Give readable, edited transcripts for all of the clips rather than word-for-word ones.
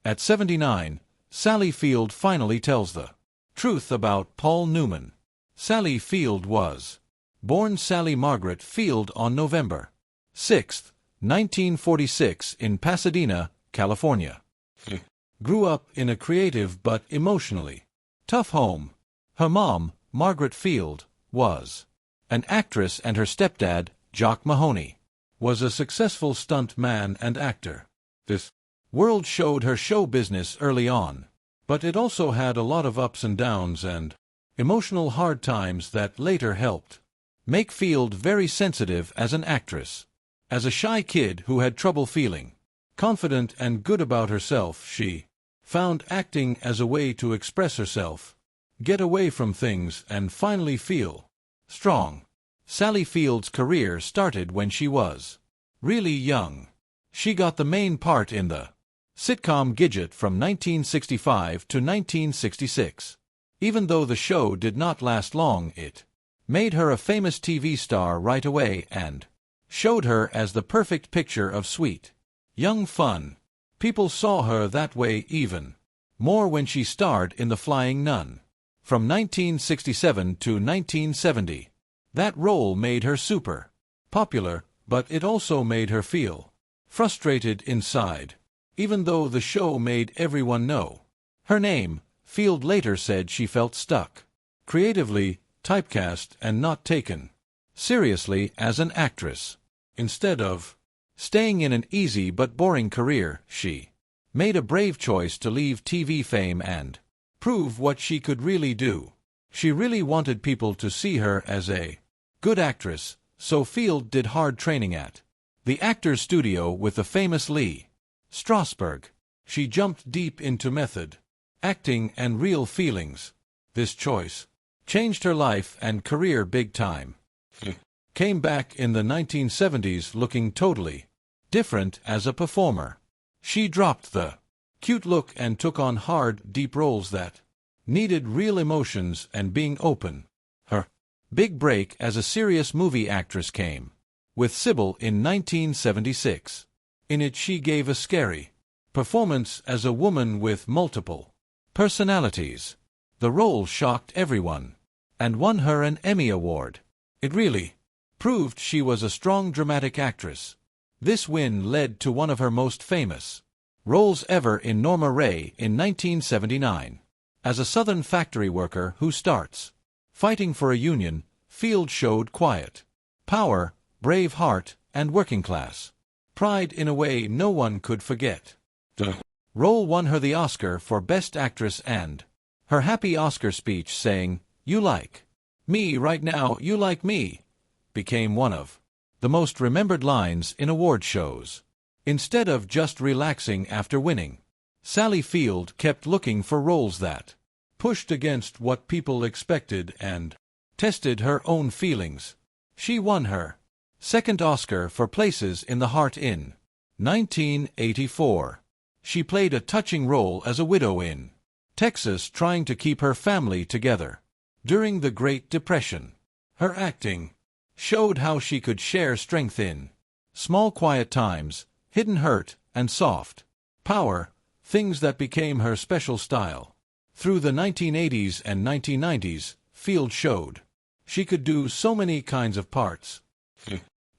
At 79, Sally Field finally tells the truth about Paul Newman. Sally Field was born Sally Margaret Field on November 6, 1946 in Pasadena, California. Grew up in a creative but emotionally tough home. Her mom, Margaret Field, was an actress, and her stepdad, Jock Mahoney, was a successful stunt man and actor. This world showed her show business early on, but it also had a lot of ups and downs and emotional hard times that later helped make Field very sensitive as an actress. As a shy kid who had trouble feeling confident and good about herself, she found acting as a way to express herself, get away from things, and finally feel strong. Sally Field's career started when she was really young. She got the main part in the sitcom Gidget from 1965 to 1966. Even though the show did not last long, it made her a famous TV star right away and showed her as the perfect picture of sweet, young fun. People saw her that way even more when she starred in The Flying Nun from 1967 to 1970. That role made her super popular, but it also made her feel frustrated inside. Even though the show made everyone know her name, Field later said she felt stuck, creatively, typecast, and not taken seriously as an actress. Instead of staying in an easy but boring career, she made a brave choice to leave TV fame and prove what she could really do. She really wanted people to see her as a good actress, so Field did hard training at the Actors Studio with the famous Lee Strasberg. She jumped deep into method acting and real feelings. This choice changed her life and career big time. Came back in the 1970s looking totally different as a performer. She dropped the cute look and took on hard, deep roles that needed real emotions and being open. Her big break as a serious movie actress came with Sybil in 1976. In it she gave a scary performance as a woman with multiple personalities. The role shocked everyone and won her an Emmy Award. It really proved she was a strong dramatic actress. This win led to one of her most famous roles ever in Norma Rae in 1979. As a Southern factory worker who starts fighting for a union, Field showed quiet power, brave heart, and working class pride in a way no one could forget. The role won her the Oscar for Best Actress, and her happy Oscar speech saying, "You like me right now, you like me," became one of the most remembered lines in award shows. Instead of just relaxing after winning, Sally Field kept looking for roles that pushed against what people expected and tested her own feelings. She won her second Oscar for Places in the Heart in 1984. She played a touching role as a widow in Texas trying to keep her family together during the Great Depression. Her acting showed how she could share strength in small quiet times, hidden hurt, and soft power, things that became her special style. Through the 1980s and 1990s, Field showed she could do so many kinds of parts.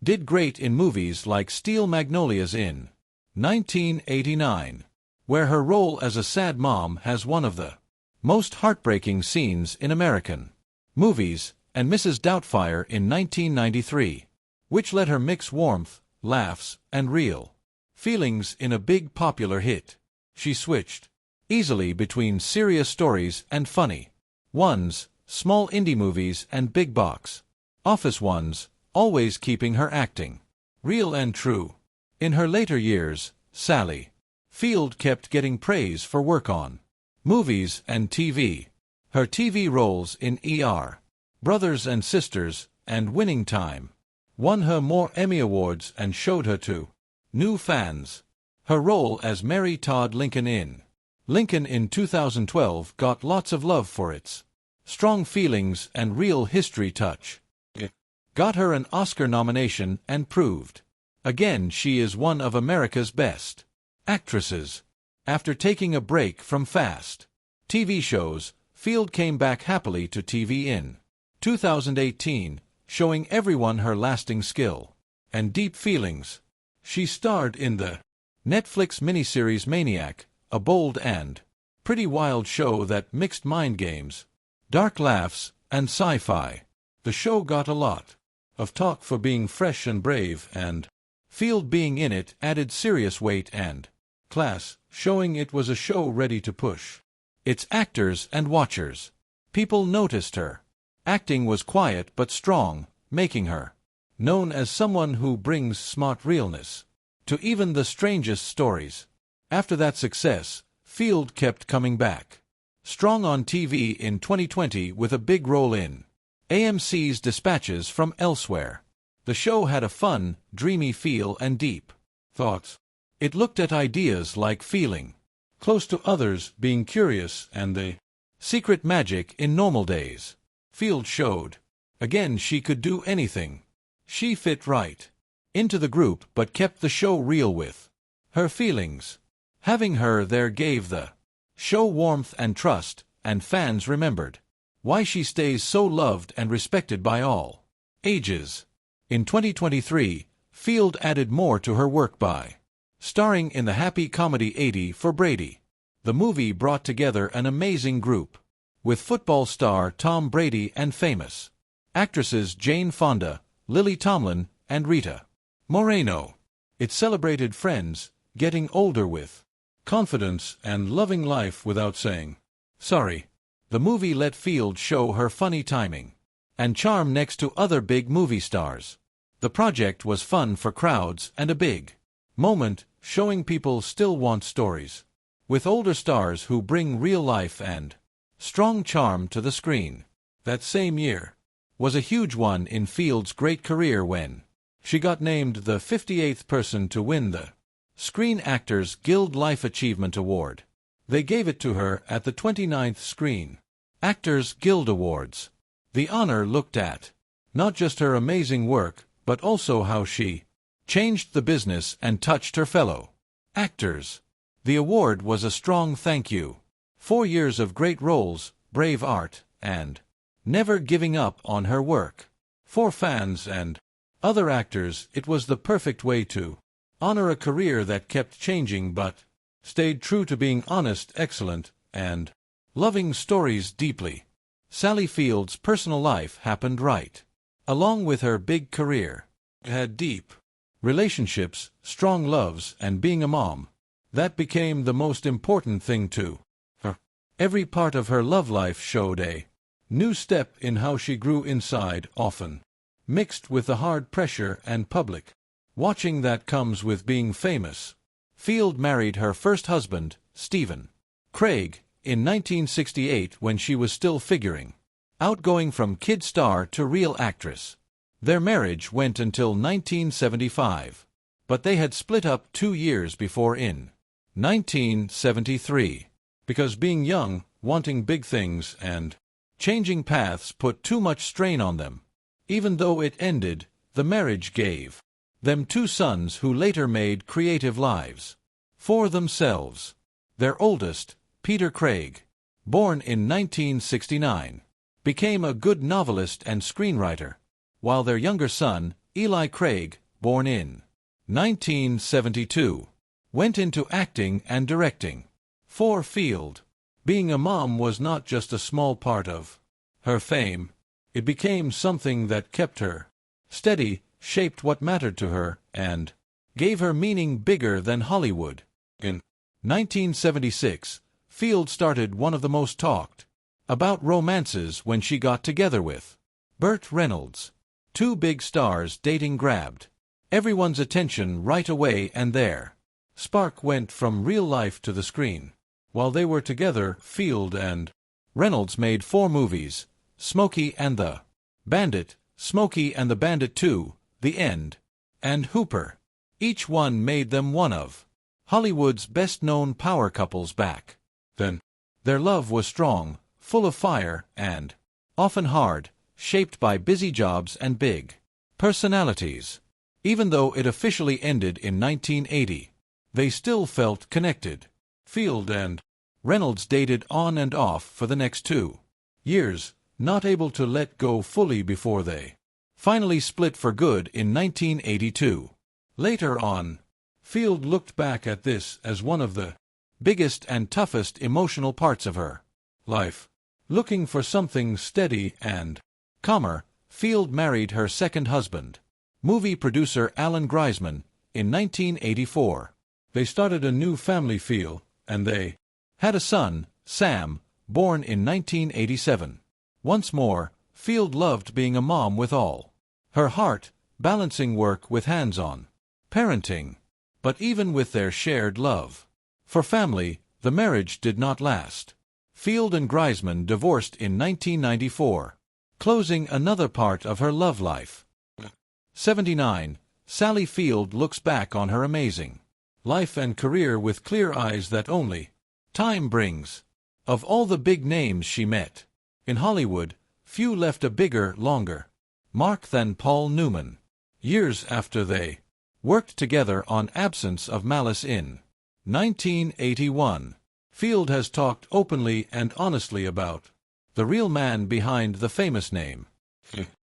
Did great in movies like Steel Magnolias in 1989, where her role as a sad mom has one of the most heartbreaking scenes in American movies, and Mrs. Doubtfire in 1993, which let her mix warmth, laughs, and real feelings in a big popular hit. She switched easily between serious stories and funny ones, small indie movies and big box office ones, always keeping her acting real and true. In her later years, Sally Field kept getting praise for work on movies and TV. Her TV roles in ER, Brothers and Sisters, and Winning Time won her more Emmy Awards and showed her to new fans. Her role as Mary Todd Lincoln in Lincoln in 2012 got lots of love for its strong feelings and real history touch. It got her an Oscar nomination and proved again she is one of America's best actresses. After taking a break from fast TV shows, Field came back happily to TV in 2018, showing everyone her lasting skill and deep feelings. She starred in the Netflix miniseries Maniac, a bold and pretty wild show that mixed mind games, dark laughs, and sci-fi. The show got a lot of talk for being fresh and brave, and Field being in it added serious weight and class, showing it was a show ready to push its actors and watchers. People noticed her acting was quiet but strong, making her known as someone who brings smart realness to even the strangest stories. After that success, Field kept coming back strong on TV in 2020 with a big role in AMC's Dispatches from Elsewhere. The show had a fun, dreamy feel and deep thoughts. It looked at ideas like feeling close to others, being curious, and the secret magic in normal days. Field showed again she could do anything. She fit right into the group but kept the show real with her feelings. Having her there gave the show warmth and trust, and fans remembered why she stays so loved and respected by all ages. In 2023, Field added more to her work by starring in the happy comedy 80 for Brady. The movie brought together an amazing group, with football star Tom Brady and famous actresses Jane Fonda, Lily Tomlin, and Rita Moreno. It celebrated friends getting older with confidence and loving life without saying sorry. The movie let Field show her funny timing and charm next to other big movie stars. The project was fun for crowds and a big moment, showing people still want stories with older stars who bring real life and strong charm to the screen. That same year was a huge one in Field's great career when she got named the 58th person to win the Screen Actors Guild Life Achievement Award. They gave it to her at the 29th Screen Actors Guild Awards. The honor looked at not just her amazing work, but also how she changed the business and touched her fellow actors. The award was a strong thank you. 4 years of great roles, brave art, and never giving up on her work. For fans and other actors, it was the perfect way to honor a career that kept changing but stayed true to being honest, excellent, and loving stories deeply. Sally Field's personal life happened right along with her big career. Had deep relationships, strong loves, and being a mom. That became the most important thing to her. Every part of her love life showed a new step in how she grew inside, often mixed with the hard pressure and public watching that comes with being famous. Field married her first husband, Stephen Craig, in 1968 when she was still figuring out going from kid star to real actress. Their marriage went until 1975, but they had split up 2 years before in 1973, because being young, wanting big things, and changing paths put too much strain on them. Even though it ended, the marriage gave them 2 sons who later made creative lives for themselves. Their oldest, Peter Craig, born in 1969, became a good novelist and screenwriter, while their younger son, Eli Craig, born in 1972, went into acting and directing. For Field, being a mom was not just a small part of her fame. It became something that kept her steady, shaped what mattered to her, and gave her meaning bigger than Hollywood. In 1976, Field started one of the most talked about romances when she got together with Burt Reynolds. 2 big stars dating grabbed everyone's attention right away, and their spark went from real life to the screen. While they were together, Field and Reynolds made 4 movies: Smokey and the Bandit, Smokey and the Bandit 2, The End, and Hooper. Each one made them one of Hollywood's best-known power couples back then. Their love was strong, full of fire, and often hard, shaped by busy jobs and big personalities. Even though it officially ended in 1980, they still felt connected. Field and Reynolds dated on and off for the next 2 years, not able to let go fully before they finally split for good in 1982. Later on, Field looked back at this as one of the biggest and toughest emotional parts of her life. Looking for something steady and calmer, Field married her second husband, movie producer Alan Greisman, in 1984. They started a new family and they had a son, Sam, born in 1987. Once more, Field loved being a mom with all her heart, balancing work with hands-on parenting. But even with their shared love for family, the marriage did not last. Field and Greisman divorced in 1994, closing another part of her love life. 79. Sally Field looks back on her amazing life and career with clear eyes that only time brings. Of all the big names she met in Hollywood, few left a bigger, longer mark than Paul Newman. Years after they worked together on Absence of Malice in 1981, Field has talked openly and honestly about the real man behind the famous name.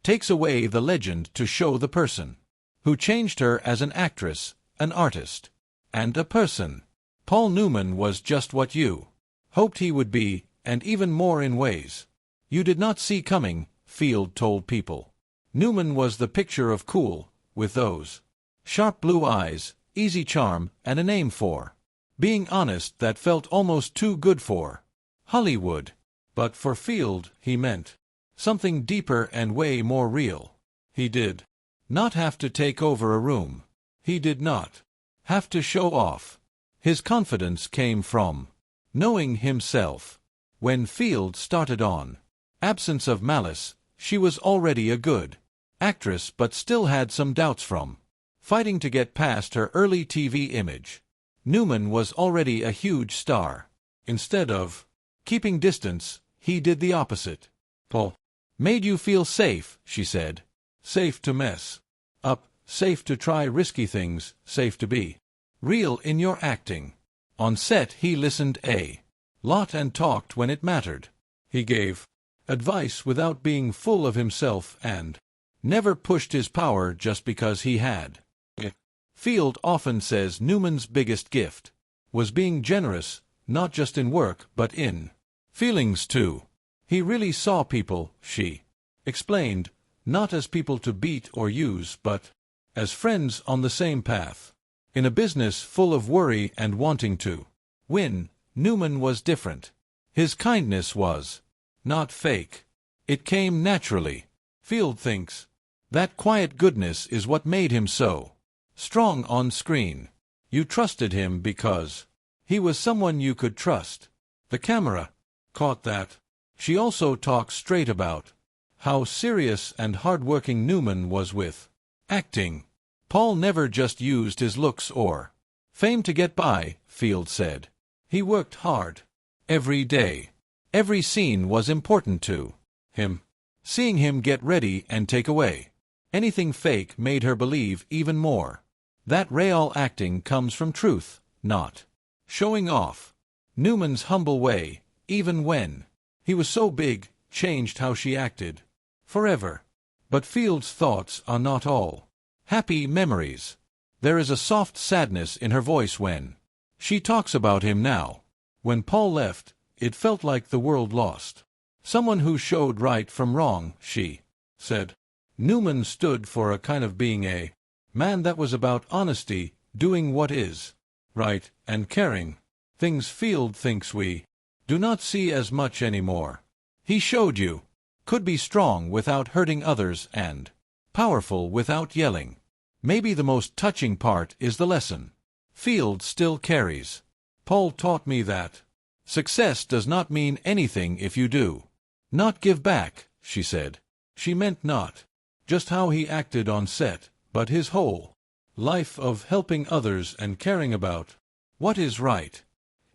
Takes away the legend to show the person who changed her as an actress, an artist, and a person. Paul Newman was just what you hoped he would be, and even more in ways you did not see coming, Field told People. Newman was the picture of cool, with those sharp blue eyes, easy charm, and a name for being honest that felt almost too good for Hollywood. But for Field, he meant something deeper and way more real. He did not have to take over a room. He did not have to show off. His confidence came from knowing himself. When Field started on Absence of Malice, she was already a good actress but still had some doubts from fighting to get past her early TV image. Newman was already a huge star. Instead of keeping distance, he did the opposite. Paul made you feel safe, she said. Safe to mess up, safe to try risky things, safe to be real in your acting. On set he listened a lot and talked when it mattered. He gave advice without being full of himself and never pushed his power just because he had it. Field often says Newman's biggest gift was being generous, not just in work but in feelings too. He really saw people, she explained, not as people to beat or use but as friends on the same path. In a business full of worry and wanting to win, Newman was different. His kindness was not fake. It came naturally. Field thinks that quiet goodness is what made him so strong on screen. You trusted him because he was someone you could trust. The camera caught that. She also talks straight about how serious and hard-working Newman was with acting. Paul never just used his looks or fame to get by, Field said. He worked hard every day. Every scene was important to him. Seeing him get ready and take away anything fake made her believe even more that real acting comes from truth, not showing off. Newman's humble way, even when he was so big, changed how she acted forever. But Field's thoughts are not all happy memories. There is a soft sadness in her voice when she talks about him now. When Paul left, it felt like the world lost someone who showed right from wrong, she said. Newman stood for a kind of being a man that was about honesty, doing what is right, and caring. Things Field thinks we do not see as much anymore. He showed you could be strong without hurting others and powerful without yelling. Maybe the most touching part is the lesson Field still carries. Paul taught me that success does not mean anything if you do not give back, she said. She meant not just how he acted on set, but his whole life of helping others and caring about what is right.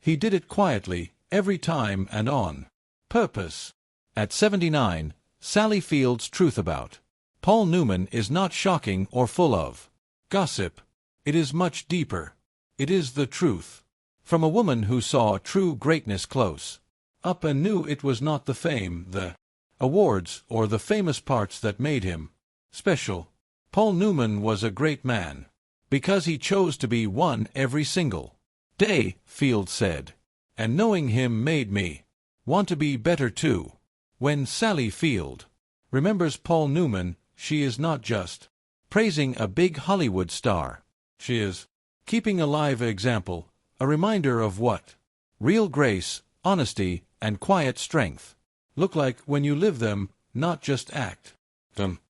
He did it quietly, every time and on purpose. At 79, Sally Field's truth about Paul Newman is not shocking or full of gossip. It is much deeper. It is the truth. From a woman who saw true greatness close up and knew it was not the fame, the awards, or the famous parts that made him special. Paul Newman was a great man because he chose to be one every single day, Field said. And knowing him made me want to be better too. When Sally Field remembers Paul Newman, she is not just praising a big Hollywood star. She is keeping alive an example, a reminder of what real grace, honesty, and quiet strength look like when you live them, not just act them.